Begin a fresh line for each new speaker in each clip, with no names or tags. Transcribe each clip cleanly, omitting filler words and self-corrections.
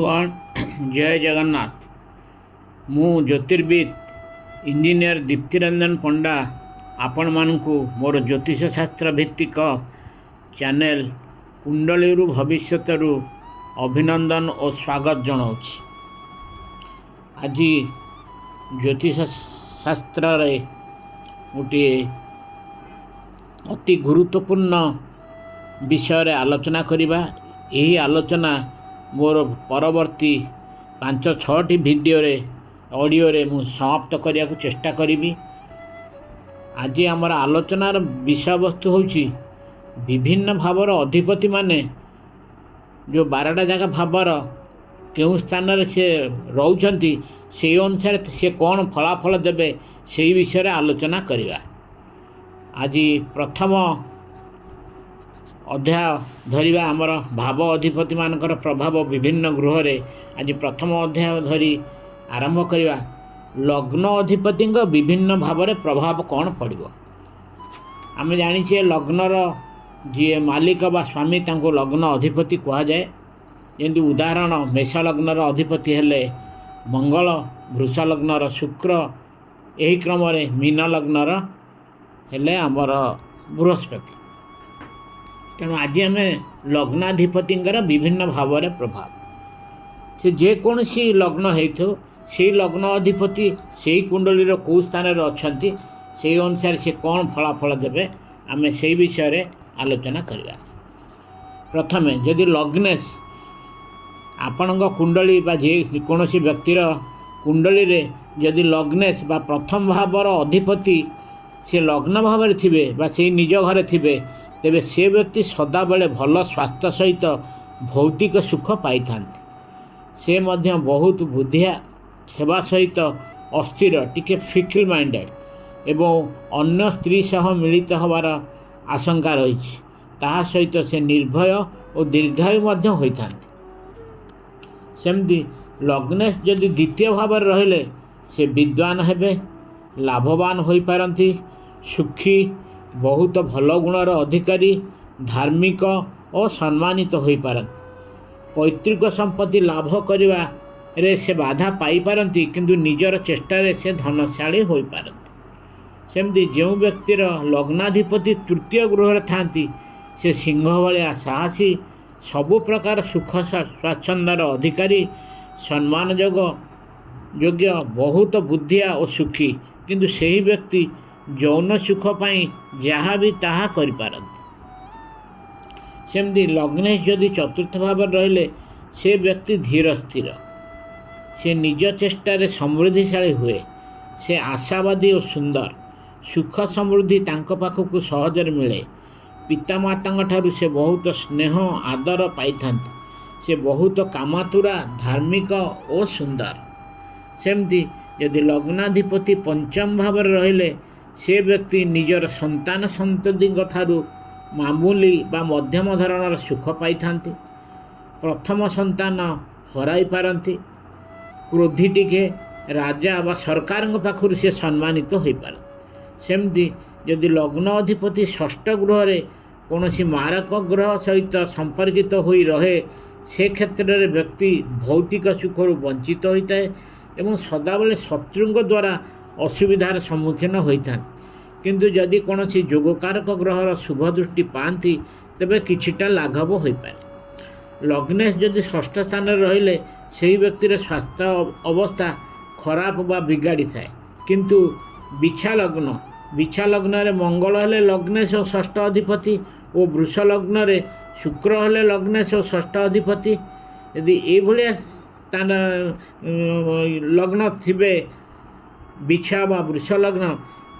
बंधुगण जय जगन्नाथ। मु ज्योतिर्विद इंजीनियर दीप्तिरंजन पंडा आपण मानकु मोर ज्योतिष शास्त्र भित्तिक चैनल कुंडली भविष्यतरु अभिनंदन और स्वागत जनाऊँ। आज ज्योतिष शास्त्र रे गोटे अति गुरुत्वपूर्ण विषय रे आलोचना करिबा। यही आलोचना मोर परवर्ती 5-6टी वीडियो रे ऑडियो रे मु समाप्त करिया को चेष्टा करिबी। आज आमर आलोचनार विषय वस्तु होची विभिन्न भावर अधिपति माने जो 12टा जगह भावर केउं स्थान रे से रहउछंती से अनुसार से कौन फलाफल देबे से विषय रे आलोचना करिबा। आज प्रथम अध्याय धरिबा आमर भाव अधिपति मानकर प्रभाव विभिन्न ग्रह रे। आज प्रथम अध्याय धरी आरंभ करिबा। लग्न अधिपति विभिन्न भाव रे प्रभाव कौन पड़िबो। आमे जानिछे लग्नर जी मालिक बा स्वामी तांको लग्न अधिपति कहा जाए। जेंति उदाहरण मेष लग्नर अधिपति हेले मंगल, वृष लग्नर शुक्र, एही क्रम रे मीन लग्नर हेले आमर बृहस्पति। तेणु आज आम लग्नाधिपति विभिन्न भाव रे प्रभाव से जेकोसी लग्न हो से लग्न अधिपति से कुंडली कौ स्थान अच्छा से अनुसार से कौन फलाफल देवे आम से विषय रे आलोचना करवा। प्रथमे यदि लग्नेश आपण कुंडली बा जेकोसी व्यक्तिर कुंडली रे यदि लग्नेश बा प्रथम भावर अधिपति से लग्न भाव थे बा से निज घरे थे तेबे से व्यक्ति सदाबले भल स्वास्थ्य सहित भौतिक सुख पाई थांती। से मध्य बहुत बुद्धिया हेबा सहित अस्थिर टिके फिकल माइंडेड एवं अन्य स्त्री सह मिलित होवार आशंका रही। ताहा सहित से निर्भय और दीर्घायु मध्य होइथांती। सेमती लग्नेश यदि द्वितीय भाव रहिले से विद्वान हेबे, लाभवान होई पारंती, सुखी, बहुत भल गुणर अधिकारी, धार्मिक और सम्मानित होई पारंती। पैतृक संपत्ति लाभ करिवा रे से बाधा पाई पारंती किंतु निजर चेष्टा रे से धनशाली होई पारंती। सेमती जो व्यक्तिर लग्नाधिपति तृतीय गृह थांती से सिंह भाया साहसी, सबु प्रकार सुख स्वाच्छंदर अधिकारी, सम्मान योग्य, बहुत बुद्धिया और सुखी किंतु सही व्यक्ति यौन सुख पाई जहाँ भी ताहा करि पारंती। सेमती लग्नेश यदि चतुर्थ भाव रहिले से व्यक्ति धीर स्थिर, से निज चेष्टा समृद्धिशाली हुए, से आशावादी और सुंदर, सुख समृद्धि तांको पाखकु सहजरे मिले। पितामाता ठारू से बहुत स्नेह आदर पाई थांती। से बहुत कामातुरा, धार्मिक और सुंदर। सेमती यदि लग्नाधिपति पंचम भाव रहिले से व्यक्ति निजर संतान संतति ठारू मामूली बा मध्यम धरणर सुख पाई थांती। प्रथम संतान हराई पारंती। क्रोधी टिके राजा बा सरकार पाखुर से सम्मानित हो पार। सेमती यदि लग्न अधिपति षष्ठ गृह रे कौनसी मारक ग्रह सहित संपर्कित होई रहे से क्षेत्र में व्यक्ति भौतिक सुखर वंचित होता है एवं सदाबले शत्रुओं द्वारा असुविधार सम्मुखीन होता है। किंतु यदि कौन सी जोगकारक ग्रहर शुभ दृष्टि पाती तेबे किछिटा लाघव हो पाए। लग्नेश यदि षष्ठ स्थान रहिले से व्यक्तिर स्वास्थ्य अवस्था खराब बा बिगाड़ी थाए। किंतु बिछा लग्न रे मंगल हेले लग्नेश और षष्ठ अधिपति और वृष लग्न रे शुक्र हेले लग्नेश और षष्ठ अधिपति। यदि ये स्थान लग्न थिबे बिछा बा वृष लग्न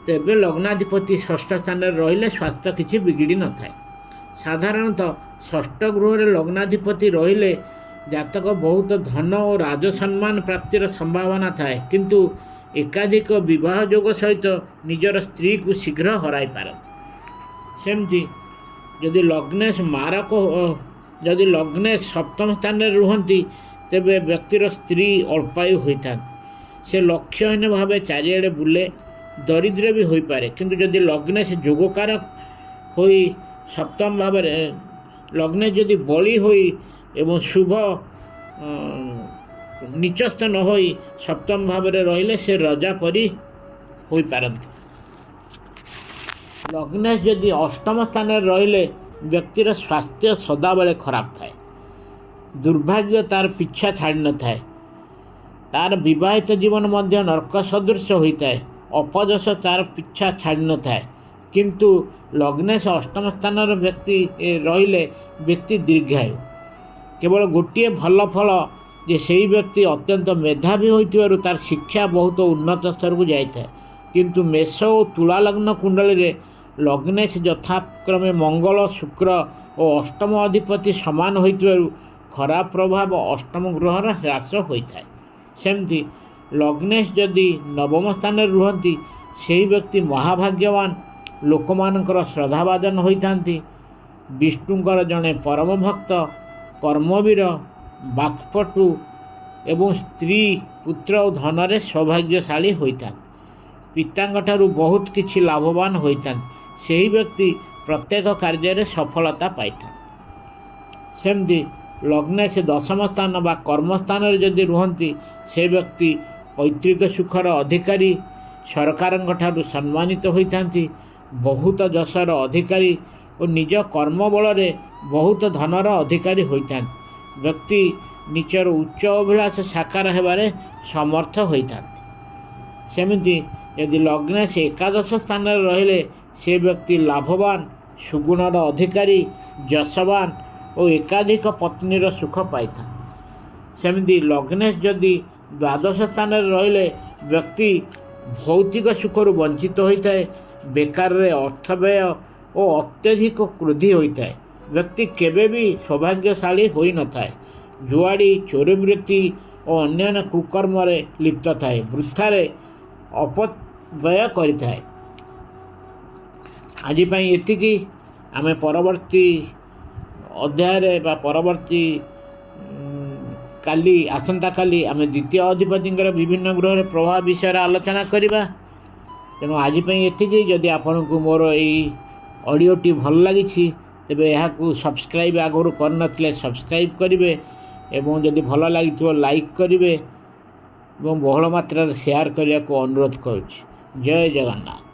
तेबे लग्नाधिपति षष्ठ स्थान रहिले स्वास्थ्य किछि बिगिड़ी न थाए। साधारणतः षष्ठ गृह रे लग्नाधिपति रहिले जातक बहुत धन और राजसम्मान प्राप्तिर संभावना थाए किंतु एकाधिक विवाह योग सहित निजर स्त्री को शीघ्र हराई पारत। सेमती यदि लग्नेश मारक यदि लग्नेश सप्तम स्थान रे रुहंती तेबे व्यक्तिर स्त्री अल्पायु होता। से लक्ष्यहीन भाव चारिआडे बुले, दरिद्र भी हो पारे। किंतु यदि लग्नेश जोगकारक होई सप्तम भाव लग्नेश यदि बली होई एवं शुभ ନିଚସ୍ଥ ନ ହୋଇ ସପ୍ତମ ଭାବରେ ରହିଲେ ସେ ରଜା ପରି ହୋଇପାରନ୍ତି। ଲଗ୍ନେଶ ଯଦି ଅଷ୍ଟମ ସ୍ଥାନରେ ରହିଲେ ବ୍ୟକ୍ତିର ସ୍ୱାସ୍ଥ୍ୟ ସଦାବେଳେ ଖରାପ ଥାଏ, ଦୁର୍ଭାଗ୍ୟ ତାର ପିଛା ଛାଡ଼ି ନଥାଏ, ତାର ବିବାହିତ ଜୀବନ ମଧ୍ୟ ନର୍କ ସଦୃଶ ହୋଇଥାଏ, ଅପଯଶ ତାର ପିଛା ଛାଡ଼ି ନଥାଏ। କିନ୍ତୁ ଲଗ୍ନେଶ ଅଷ୍ଟମ ସ୍ଥାନର ବ୍ୟକ୍ତି ରହିଲେ ବ୍ୟକ୍ତି ଦୀର୍ଘାୟୁ। କେବଳ ଗୋଟିଏ ଭଲ ଫଳ ଯେ ସେହି ବ୍ୟକ୍ତି ଅତ୍ୟନ୍ତ ମେଧାବୀ ହୋଇଥିବାରୁ ତାର ଶିକ୍ଷା ବହୁତ ଉନ୍ନତ ସ୍ତରକୁ ଯାଇଥାଏ। କିନ୍ତୁ ମେଷ ଓ ତୁଳା ଲଗ୍ନ କୁଣ୍ଡଳୀରେ ଲଗ୍ନେଶ ଯଥାକ୍ରମେ ମଙ୍ଗଳ, ଶୁକ୍ର ଓ ଅଷ୍ଟମ ଅଧିପତି ସମାନ ହୋଇଥିବାରୁ ଖରାପ ପ୍ରଭାବ ଅଷ୍ଟମ ଗ୍ରହର ହ୍ରାସ ହୋଇଥାଏ। ସେମିତି ଲଗ୍ନେଶ ଯଦି ନବମ ସ୍ଥାନରେ ରୁହନ୍ତି ସେହି ବ୍ୟକ୍ତି ମହାଭାଗ୍ୟବାନ, ଲୋକମାନଙ୍କର ଶ୍ରଦ୍ଧାଭାଜନ ହୋଇଥାନ୍ତି, ବିଷ୍ଣୁଙ୍କର ଜଣେ ପରମ ଭକ୍ତ, କର୍ମବୀର, ବାକ୍ପଟୁ ଏବଂ ସ୍ତ୍ରୀ, ପୁତ୍ର ଓ ଧନରେ ସୌଭାଗ୍ୟଶାଳୀ ହୋଇଥାନ୍ତି। ପିତାଙ୍କଠାରୁ ବହୁତ କିଛି ଲାଭବାନ ହୋଇଥାନ୍ତି। ସେହି ବ୍ୟକ୍ତି ପ୍ରତ୍ୟେକ କାର୍ଯ୍ୟରେ ସଫଳତା ପାଇଥାନ୍ତି। ସେମିତି ଲଗ୍ନେଶ ଦଶମ ସ୍ଥାନ ବା କର୍ମସ୍ଥାନରେ ଯଦି ରୁହନ୍ତି ସେ ବ୍ୟକ୍ତି ପୈତୃକ ସୁଖର ଅଧିକାରୀ, ସରକାରଙ୍କ ଠାରୁ ସମ୍ମାନିତ ହୋଇଥାନ୍ତି, ବହୁତ ଯଶର ଅଧିକାରୀ ଓ ନିଜ କର୍ମ ବଳରେ ବହୁତ ଧନର ଅଧିକାରୀ ହୋଇଥାନ୍ତି। ବ୍ୟକ୍ତି ନିଜର ଉଚ୍ଚ ଅଭିଳାଷ ସାକାର ହେବାରେ ସମର୍ଥ ହୋଇଥାନ୍ତି। ସେମିତି ଯଦି ଲଗ୍ନେଶ ଏକାଦଶ ସ୍ଥାନରେ ରହିଲେ ସେ ବ୍ୟକ୍ତି ଲାଭବାନ, ସୁଗୁଣର ଅଧିକାରୀ, ଯଶବାନ ଓ ଏକାଧିକ ପତ୍ନୀର ସୁଖ ପାଇଥାନ୍ତି। ସେମିତି ଲଗ୍ନେଶ ଯଦି ଦ୍ୱାଦଶ ସ୍ଥାନରେ ରହିଲେ ବ୍ୟକ୍ତି ଭୌତିକ ସୁଖରୁ ବଞ୍ଚିତ ହୋଇଥାଏ, ବେକାରରେ ଅର୍ଥ ବ୍ୟୟ ଓ ଅତ୍ୟଧିକ କ୍ରୋଧୀ ହୋଇଥାଏ। ବ୍ୟକ୍ତି କେବେ ବି ସୌଭାଗ୍ୟଶାଳୀ ହୋଇନଥାଏ, ଜୁଆଡ଼ି, ଚୋରିବୃତ୍ତି ଓ ଅନ୍ୟାନ୍ୟ କୁକର୍ମରେ ଲିପ୍ତ ଥାଏ, ବୃଥାରେ ଅପବ୍ୟୟ କରିଥାଏ। ଆଜି ପାଇଁ ଏତିକି। ଆମେ ପରବର୍ତ୍ତୀ ଅଧ୍ୟାୟରେ ବା ପରବର୍ତ୍ତୀ ଆସନ୍ତାକାଲି ଆମେ ଦ୍ୱିତୀୟ ଅଧିପତିଙ୍କର ବିଭିନ୍ନ ଗ୍ରହରେ ପ୍ରଭାବ ବିଷୟରେ ଆଲୋଚନା କରିବା। ତେଣୁ ଆଜି ପାଇଁ ଏତିକି। ଯଦି ଆପଣଙ୍କୁ ମୋର ଏଇ ଅଡ଼ିଓଟି ଭଲ ଲାଗିଛି ତେବେ ଏହାକୁ ସବସ୍କ୍ରାଇବ୍ ଆଗରୁ କରିନଥିଲେ ସବସ୍କ୍ରାଇବ୍ କରିବେ ଏବଂ ଯଦି ଭଲ ଲାଗିଥିବ ଲାଇକ୍ କରିବେ ଏବଂ ବହୁଳ ମାତ୍ରାରେ ସେୟାର କରିବାକୁ ଅନୁରୋଧ କରୁଛି। ଜୟ ଜଗନ୍ନାଥ।